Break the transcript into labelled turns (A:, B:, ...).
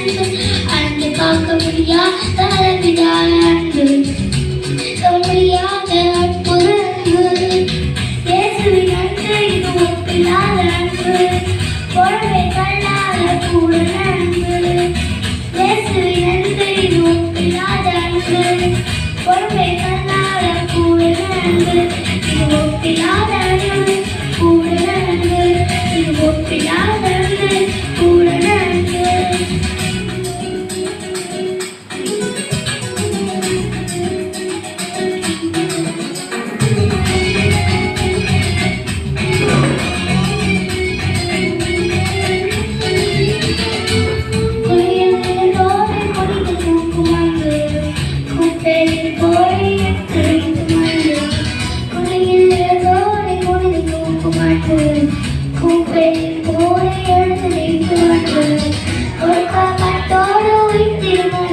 A: அன்பு காக்க முடியாத அளவிலான அன்பு முடியாத அற்புத அன்பு இயேசுவின் அன்பு இது ஒப்பில்லாத அன்பு பொறுமை கல்லாத கூட அன்பு இயேசுவின் அன்பு இது ஒப்பில்லாத அன்பு பொறுமை கல்லாத கூட அன்பு இது ஒப்பில்லாத அன்பு கூட அன்பு இது ஒப்பில்லாத அன்பு கூட அன்பு கூப்பை போரை எழுந்து ஒரு காட்டோடு உயிர்த்திருந்த